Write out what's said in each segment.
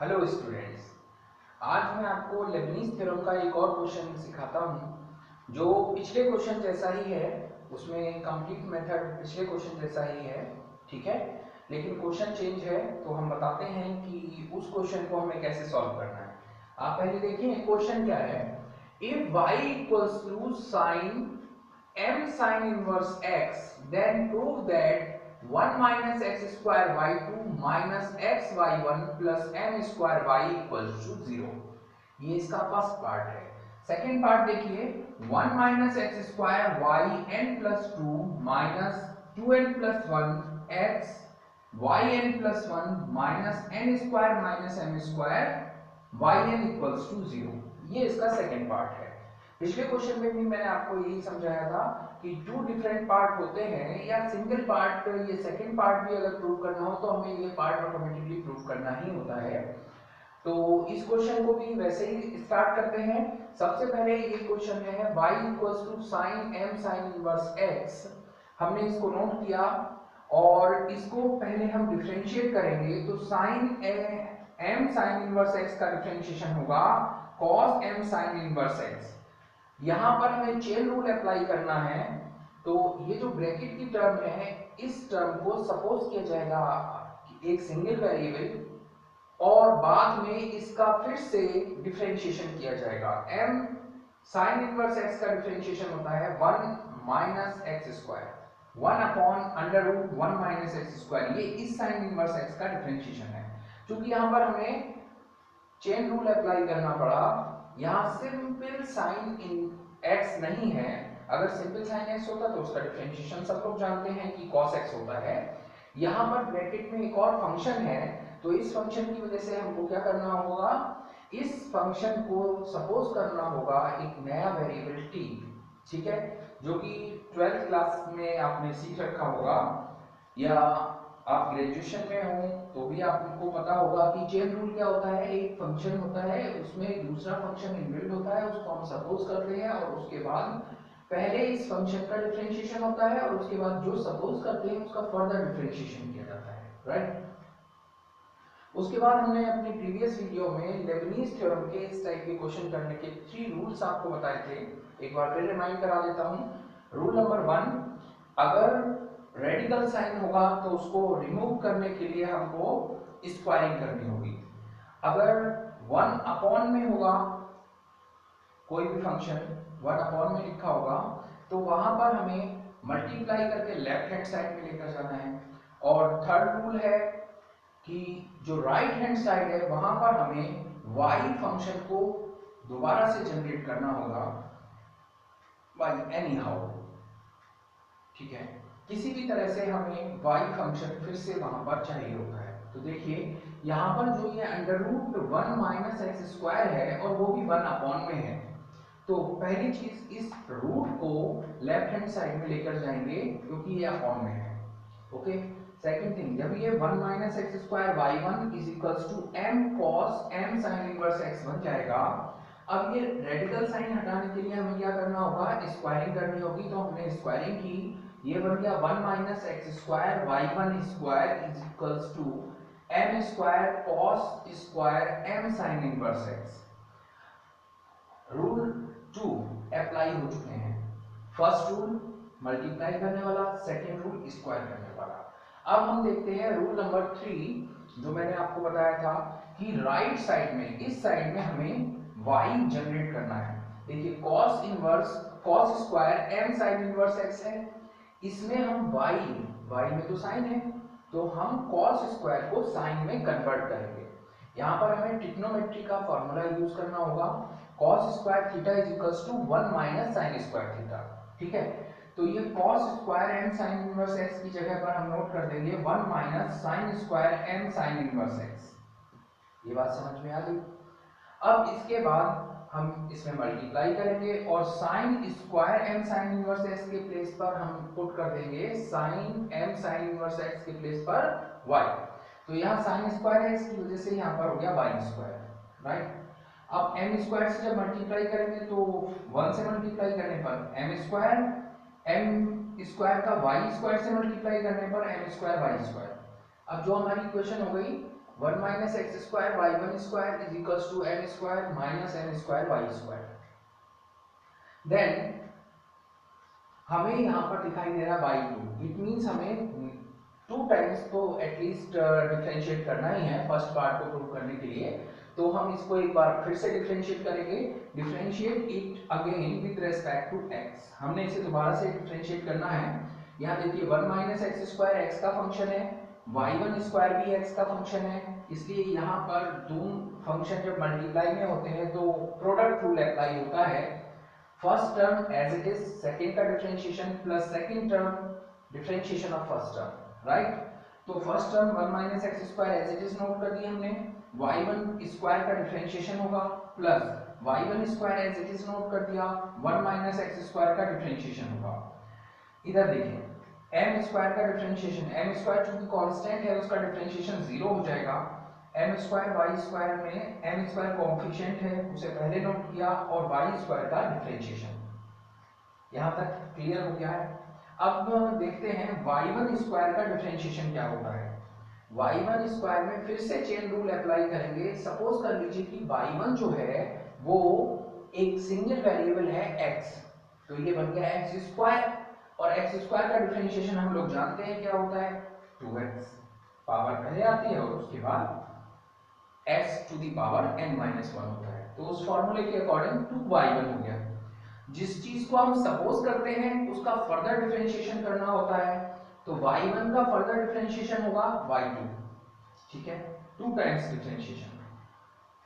Hello students, आज मैं आपको लेबनीज थ्योरम का एक और क्वेश्चन सिखाता हूं जो पिछले क्वेश्चन जैसा ही है। उसमें कंप्लीट मेथड पिछले क्वेश्चन जैसा ही है, ठीक है। लेकिन क्वेश्चन चेंज है, तो हम बताते हैं कि उस क्वेश्चन को हमें कैसे सॉल्व करना है। आप पहले देखिए क्वेश्चन क्या है। If y equals to sine m sin inverse x, then prove that 1 minus x square y2 minus x y1 plus m square y equals to 0। ये इसका फर्स्ट पार्ट है। सेकेंड पार्ट देखिए, 1 minus x square y n plus 2 minus 2n plus 1 x y n plus 1 minus n square minus m square y n equals to 0। ये इसका second part है। पिछले question में भी मैंने आपको यही समझाया था कि टू डिफरेंट पार्ट होते हैं या सिंगल पार्ट, ये सेकंड पार्ट भी अगर प्रूव करना हो तो हमें ये पार्ट ऑटोमेटिकली प्रूव करना ही होता है। तो इस क्वेश्चन को भी वैसे ही स्टार्ट करते हैं। सबसे पहले ये क्वेश्चन है y equals to sine m sine inverse x। हमने इसको नोट किया और इसको पहले हम डिफरेंशिएट करेंगे। तो sine m sine inverse x का डिफरेंशिएशन होगा cos m sine inverse x। यहां पर हमें चेन रूल अप्लाई करना है। तो ये जो ब्रैकेट की टर्म है, इस टर्म को सपोज किया जाएगा एक सिंगल वेरिएबल और बाद में इसका फिर से डिफरेंशिएशन किया जाएगा। m sin इनवर्स x का डिफरेंशिएशन होता है 1 minus x square, 1 upon under root 1 minus x square. ये इस sin इनवर्स x का डिफरेंशिएशन है। क्योंकि यहां पर हमें चेन रूल अप्लाई करना पड़ा, यहाँ सिंपल साइन इन x नहीं है। अगर सिंपल साइन x होता तो उसका डिफरेंशिएशन सब लोग जानते हैं कि cos x होता है। यहाँ पर ब्रैकेट में एक और फंक्शन है, तो इस फंक्शन की वजह से हमको क्या करना होगा, इस फंक्शन को सपोज करना होगा एक नया वेरिएबल t, ठीक है, जो कि 12th क्लास में आपने सीख रखा होगा या आप ग्रेजुएशन में हो तो भी आपको पता होगा कि चेन रूल क्या होता है। एक फंक्शन होता है, उसमें एक दूसरा फंक्शन इनबिल्ट होता है, उसको हम सपोज करते हैं और उसके बाद पहले इस फंक्शन का डिफरेंशिएशन होता है और उसके बाद जो सपोज करते हैं उसका फर्दर डिफरेंशिएशन किया जाता है, राइट। उसके बाद हमने अपनी प्रीवियस वीडियो में लेबनीज थ्योरम के इस टाइप के क्वेश्चन करने के 3 रूल्स आपको बताए थे। एक बार फिर रिमाइंड करा देता हूं। रूल नंबर 1, अगर रेडिकल साइन होगा तो उसको रिमूव करने के लिए हमको स्क्वायरिंग करनी होगी। अगर 1 अपॉन में होगा, कोई भी फंक्शन 1 अपॉन में लिखा होगा, तो वहां पर हमें मल्टीप्लाई करके लेफ्ट हैंड साइड में लेकर जाना है। और थर्ड रूल है कि जो राइट हैंड साइड है वहां पर हमें y फंक्शन को दोबारा से जनरेट करना होगा बाय एनी हाउ, ठीक है। किसी भी तरह से हमें y फंक्शन फिर से वहां पर चाहिए होता है। तो देखिए यहाँ पर जो ये under root 1 minus x square है और वो भी 1 अपॉन में है, तो पहली चीज इस रूट को लेफ्ट हैंड साइड में लेकर जाएंगे क्योंकि ये अपॉन में है, ओके। सेकंड थिंग, जब ये 1 minus x square y one is equals to m cos m sin inverse x बन जाएगा। अब ये रेडिकल साइन हटाने के लिए हमें क्या करना होगा, स्क्वायरिंग करनी होगी। तो हमने स्क्वायरिंग की, ये बन गया 1 minus x square y one square is equals to m square cos square m sin inverse x। Rule 2 apply हो चुके हैं। फर्स्ट रूल मल्टीप्लाई करने वाला, सेकेंड रूल स्क्वायर करने वाला। अब हम देखते हैं रूल नंबर 3, जो मैंने आपको बताया था कि राइट साइड में, इस साइड में हमें y जनरेट करना है। देखिए cos inverse cos square m sin inverse x है, इसमें हम y में तो साइन है, तो हम cos स्क्वायर को साइन में कन्वर्ट करेंगे। यहाँ पर हमें ट्रिग्नोमेट्री का फॉर्मूला यूज करना होगा। cos square theta is equals to 1 minus sin square theta, ठीक है। तो ये cos square m sin inverse x की जगह पर हम नोट कर देंगे 1 minus sin square m sin inverse x। ये बात समझ में आ गई। अब इसके बाद हम इसमें मल्टीप्लाई करेंगे और sin square m sin inverse x के प्लेस पर हम पुट कर देंगे sin m sin inverse x के प्लेस पर y। तो यहाँ sin स्क्वायर है, इसकी वजह से यहाँ पर हो गया y स्क्वायर, राइट। अब m स्क्वायर से जब मल्टीप्लाई करेंगे तो 1 से मल्टीप्लाई करने पर m स्क्वायर, m स्क्वायर का y स्क्वायर से मल्टीप्लाई करने पर m स्क्वायर y स्क्वायर। अब जो हमारी इक्वेशन हो गई 1 minus x square y one square is equals to M square minus M square y square. Then हमें यहाँ पर दिखाई दे रहा है बाई टू, इट मीन्स हमें 2 टाइम्स तो एटलीस्ट डिफरेंशिएट करना ही है फर्स्ट पार्ट को प्रूव करने के लिए। तो हम इसको एक बार फिर से डिफरेंशिएट करेंगे, differentiate it again with respect to x। हमने इसे दोबारा से डिफरेंशिएट करना है। यहाँ देखिए 1 माइनस एक्स स्क्वायर एक्स का फंक्शन है, वाई वन स्क्वायर भी एक्स का फंक्शन है, इसलिए यहाँ पर दोनों फंक्शन जब मल्टीप्लाई में होते हैं तो प्रोडक्ट रूल अप्लाई होता है। First term as it is, second का differentiation plus second term differentiation of first term, right. तो first term 1 minus x square as it is note कर दिया हमने, y1 स्क्वायर का डिफरेंशिएशन होगा plus y1 square as it is note कर दिया, 1 minus x square का differentiation होगा। इधर देखिए m स्क्वायर का डिफरेंशिएशन, m स्क्वायर चूंकि कांस्टेंट है उसका डिफरेंशिएशन 0 हो जाएगा। m स्क्वायर y स्क्वायर में m स्क्वायर कोएफिशिएंट है उसे पहले नोट किया, और y स्क्वायर का डिफरेंशिएशन। यहां तक क्लियर हो गया है। अब देखते हैं y1 स्क्वायर का डिफरेंशिएशन क्या होता है। y1 स्क्वायर में फिर से चेन रूल अप्लाई करेंगे। सपोज कर लीजिए कि y1 जो है वो एक सिंगल वेरिएबल है x, तो ये बन गया x स्क्वायर, और x स्क्वायर का डिफरेंशिएशन हम लोग जानते हैं क्या होता है, 2x। पावर पहले आती है और उसके बाद x to the power n-1 होता है। तो उस फॉर्मूले के अकॉर्डिंग 2y1 हो गया। जिस चीज को हम सपोज करते हैं उसका फर्दर डिफरेंशिएशन करना होता है, तो y1 का फर्दर डिफरेंशिएशन होगा y2, ठीक है, 2 टाइम्स डिफरेंशिएशन।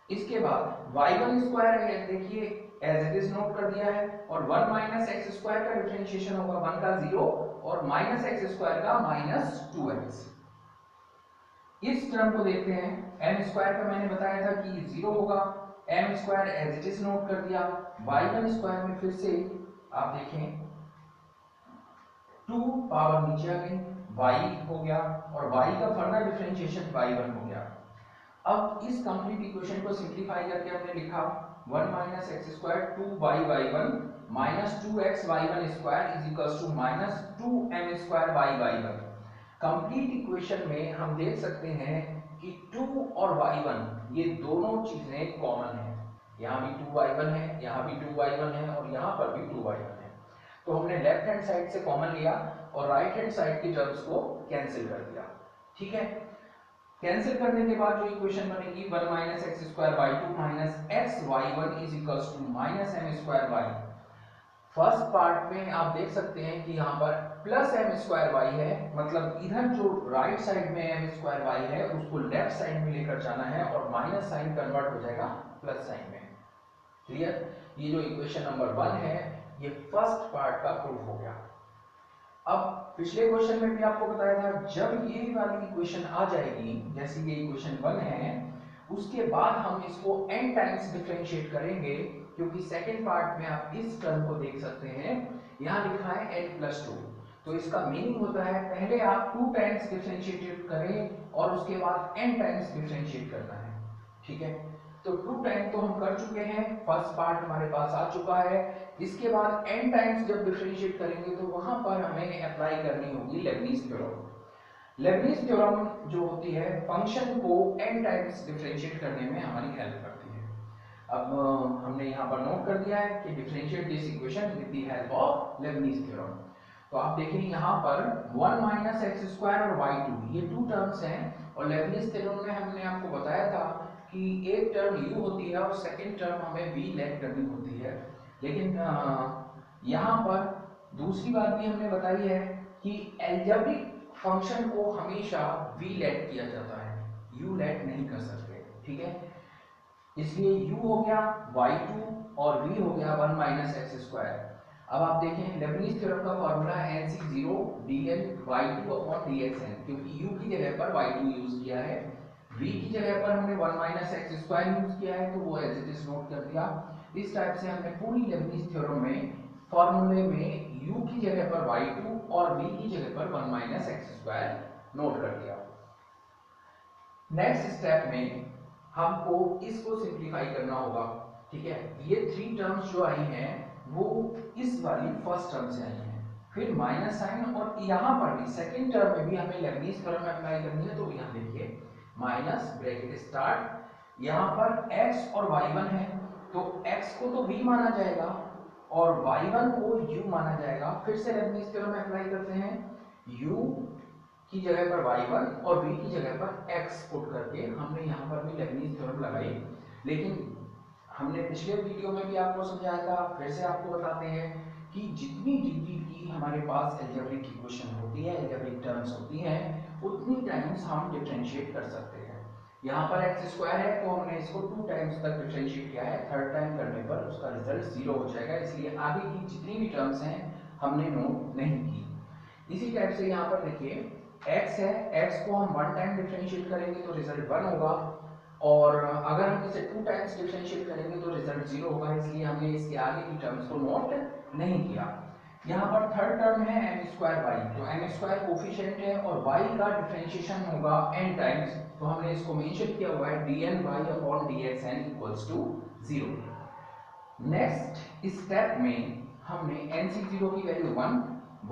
इसके बाद y1 स्क्वायर है, देखिए एज इट इज नोट कर दिया है, और 1 माइनस एक्स स्क्वायर का डिफरेंशिएशन होगा 1 का 0 और माइनस एक्स स्क्वायर का माइनस 2x। इस टर्म को देखते हैं, m स्क्वायर का मैंने बताया था कि 0 होगा, m square as it is note कर दिया, y1 स्क्वायर में फिर से आप देखें 2 पावर नीचे आ गई, y हो गया, और y का फर्दर डिफरेंशिएशन y1 हो गया। अब इस कंप्लीट इक्वेशन को सिंपलीफाई करके हमने लिखा 1 minus x square 2y y1 minus 2x y1 square is equals to minus 2m square y y1। Complete equation में हम देख सकते हैं कि 2 और y1 ये दोनों चीजें कॉमन है, यहाँ भी 2y1 है, यहाँ भी 2y1 है, और यहाँ पर भी 2y1 है। तो हमने लेफ्ट हैंड साइड से कॉमन लिया और राइट हैंड साइड की टर्म्स को कैंसिल कर दिया, ठीक है। कैंसिल करने के बाद जो इक्वेशन बनेगी 1 minus x square y2 minus x y1 is equals to minus M square y। First part में आप देख सकते हैं कि यहाँ पर प्लस एम स्क्वायर वाई है, मतलब इधर जो राइट साइड में एम स्क्वायर वाई है उसको लेफ्ट साइड में लेकर जाना है और माइनस साइन कन्वर्ट हो जाएगा प्लस साइन में। क्लियर? ये जो इक्वेशन नंबर 1 है ये फर्स्ट पार्ट का प्रूफ हो गया। अब पिछले क्वेश्चन में भी आपको बताया था जब ये वाली इक्वेशन आ जाएगी, जैसे ये इक्वेशन 1 है, उसके बाद हम इसको n टाइम्स डिफरेंशिएट करेंगे, क्योंकि सेकंड पार्ट में आप इस टर्म को देख सकते हैं, यहाँ लिखा है n+2। तो इसका मीनिंग होता है पहले आप 2 टाइम्स डिफरेंशिएट करें और उसके बाद n टाइम्स डिफरेंशिएट करना है, ठीक है। तो 2 टाइम तो हम कर चुके हैं, फर्स्ट पार्ट हमारे पास आ चुका है। इसके बाद n टाइम्स जब डिफरेंशिएट करेंगे तो वहां पर हमें अप्लाई करनी होगी लेबनीज थ्योरम। लेबनीज थ्योरम जो होती है फंक्शन को n टाइम्स डिफरेंशिएट करने में हमारी हेल्प करती है। अब हमने यहाँ पर नोट कर दिया है कि differentiate this equation with the help of Lebanese theorem. तो आप देखिए यहाँ पर 1 माइनस एक्स स्क्वायर और y2 ये 2 टर्म्स हैं, और लेबनीज थ्योरम में हमने आपको बताया था कि एक टर्म u होती है और सेकंड टर्म हमें v लेट करनी होती है। लेकिन यहाँ पर दूसरी बात भी हमने बताई है कि एल्जेब्रिक फंक्शन को हमेशा v लेट किया जाता है, u लेट नहीं कर सकते, ठीक है। इसलिए u हो गया y2 और v हो गया 1 माइनस एक्स स्क्वायर। अब आप देखें लेबनीज थ्योरम का फॉर्मूला है nc0 dn y2 upon dxn, क्योंकि u की जगह पर y2 यूज किया है, v की जगह पर हमने 1 माइनस एक्स स्क्वायर यूज किया है, तो वो एज इट इज नोट कर दिया। इस टाइप से हमने पूरी लेबनीज थ्योरम में फॉर्मूले में u की जगह पर y2 और v की जगह पर 1 माइनस एक्स स्क्वायर नोट कर दिया। नेक्स्ट स्टेप में हमको इसको सिंप्लीफाई करना होगा, ठीक है। ये 3 टर्म्स जो आई हैं वो इस वाली फर्स्ट टर्म से आई हैं, फिर माइनस साइन, और यहाँ पर भी सेकंड टर्म में भी हमें लेबनीज थ्योरम अप्लाई करनी है। तो यहाँ देखिए माइनस ब्रैकेट स्टार्ट, यहाँ पर x और y1 है तो x को तो v माना जाएगा और y1 को u माना जाएगा। फिर से लेबनीज थ्योरम अप्लाई करते हैं, u की जगह पर y1 और v की जगह पर x पुट करके हमने यहाँ पर भी लेबनीज थ्योरम लगाई। लेकिन हमने पिछले वीडियो में भी आपको समझाया था, फिर से आपको बताते हैं कि जितनी डिग्री की हमारे पास अलजेब्रिक इक्वेशन होती है, अलजेब्रिक टर्म्स होती हैं, उतनी टाइम्स हम डिफरेंशिएट कर सकते हैं। यहाँ पर एक्स स्क्वायर है तो हमने इसको 2 टाइम्स तक डिफरेंशिएट किया है, थर्ड टाइम करने पर उसका रिजल्ट 0 हो जाएगा, इसलिए आगे की जितनी भी टर्म्स हैं हमने नोट नहीं की। इसी टाइप से यहाँ पर देखिए x है, x को हम 1 टाइम डिफरेंशिएट करेंगे तो रिजल्ट 1 होगा, और अगर हम इसे 2 टाइम्स डिफरेंशिएट करेंगे तो रिजल्ट 0 होगा, इसलिए हमने इसके आगे की टर्म्स को नोट नहीं किया। यहाँ पर थर्ड टर्म है m स्क्वायर y, तो m स्क्वायर कोफिशिएंट है और y का डिफरेंशिएशन होगा n टाइम्स, तो हमने इसको मेंशन किया हुआ है dn y upon dxn equals to 0। Next step में हमने nc0 की वैल्यू 1,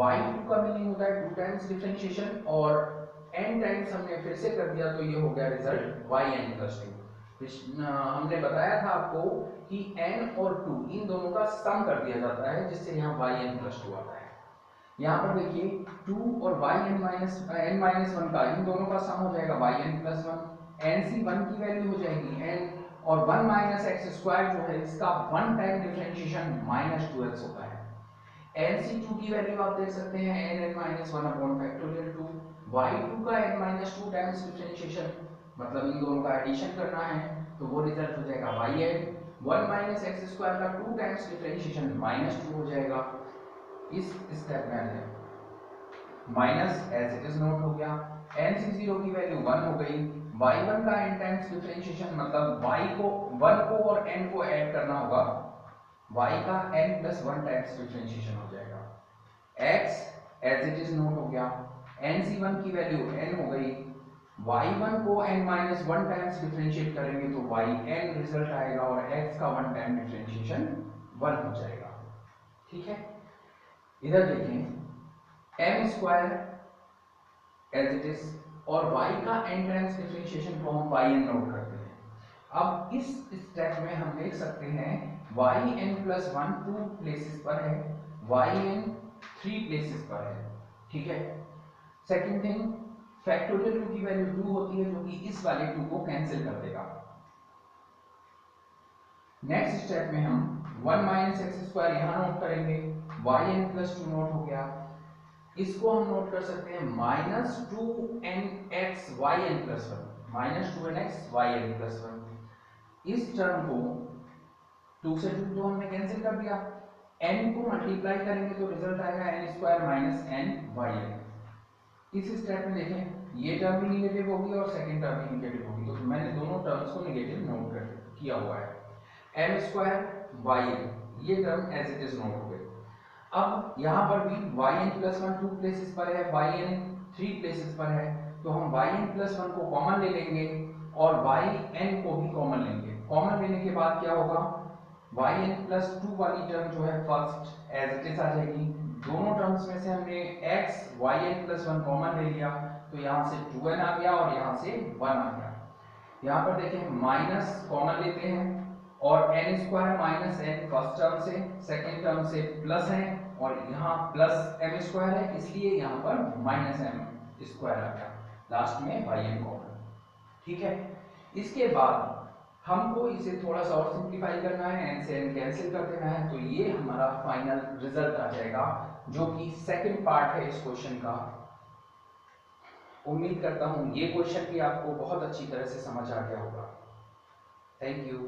y2 का मीनिंग होता है 2 टाइम्स डिफरेंशिएशन और n टाइम्स हमने फिर से कर दिया तो ये हो गया रिजल्ट yn प्लस 2। हमने बताया था आपको कि n और 2 इन दोनों का सम कर दिया जाता है जिससे यहाँ yn प्लस 2 आता है। यहाँ पर देखिए 2 और yn माइनस 1 का इन दोनों का सम हो जाएगा yn प्लस 1, nc1 की वैल्यू हो जाएगी n और 1 माइनस एक्स स्क्वायर जो है इसका 1 टाइम डिफरेंशिएशन माइनस 2x होता है। nc2 की वैल्यू आप देख सकते हैं n minus 1 upon factorial 2, y2 का n माइनस 2 टाइम्स डिफरेंशिएशन मतलब इन दोनों का एडिशन करना है तो वो रिजल्ट हो जाएगा yn, 1 माइनस एक्स स्क्वायर का 2 टाइम्स डिफरेंशिएशन माइनस 2 हो जाएगा। इस स्टेप में है minus as it is note हो गया, nc0 की वैल्यू 1 हो गई, y1 का n टाइम्स डिफरेंशिएशन मतलब y को 1 को और n को ऐड करना होगा, y का n प्लस 1 टाइम्स डिफरेंशिएशन हो जाएगा, x as it is note हो गया, nc1 की वैल्यू n हो गई, y1 को n माइनस 1 टाइम्स डिफरेंशिएट करेंगे तो yn रिजल्ट आएगा और x का 1 टाइम डिफरेंशिएशन 1 हो जाएगा। ठीक है, इधर देखें m square as it is और y का n टाइम्स डिफरेंशिएशन को हम yn नोट करते हैं। अब इस स्टेप में हम देख सकते हैं yn प्लस 1 2 प्लेसेस पर है, yn 3 प्लेसेस पर है। ठीक है, सेकंड थिंग फैक्टोरियल 2 की वैल्यू 2 होती है जो कि इस वाले 2 को कैंसिल कर देगा। नेक्स्ट स्टेप में हम 1 माइनस एक्स स्क्वायर यहाँ नोट करेंगे, yn प्लस 2 नोट हो गया, इसको हम नोट कर सकते हैं minus 2nx yn plus 1, minus 2nx yn plus 1। इस टर्म को 2 से 2 तो हमने कैंसिल कर दिया, n को मल्टीप्लाई करेंगे तो रिजल्ट आएगा n square minus n yn। इस स्टेप में देखें ये टर्म भी निगेटिव होगी और सेकंड टर्म भी निगेटिव होगी, तो मैंने दोनों टर्म्स को निगेटिव नोट कर किया हुआ है। m स्क्वायर yn ये term as it is note हो गई। अब यहाँ पर भी yn प्लस 1 2 प्लेसेस पर है, yn 3 प्लेसेस पर है, तो हम yn प्लस 1 को कॉमन ले लेंगे और yn को भी कॉमन लेंगे। कॉमन लेने के बाद क्या होगा yn प्लस 2 वाली टर्म जो है फर्स्ट एज इट इज आ जाएगी, दोनों टर्म्स में से हमने x yn प्लस 1 कॉमन ले लिया तो यहाँ से 2n आ गया और यहाँ से 1 आ गया। यहाँ पर देखें माइनस कॉमन लेते हैं और n square minus n first term से, सेकेंड टर्म से प्लस है और यहाँ प्लस m स्क्वायर है इसलिए यहाँ पर माइनस m स्क्वायर आ गया, लास्ट में yn कॉमन। ठीक है, इसके बाद हमको इसे थोड़ा सा और सिंप्लीफाई करना है, n से n कैंसिल कर देना है, तो ये हमारा फाइनल रिजल्ट आ जाएगा जो कि सेकंड पार्ट है इस क्वेश्चन का। उम्मीद करता हूँ ये क्वेश्चन भी आपको बहुत अच्छी तरह से समझ आ गया होगा। Thank you.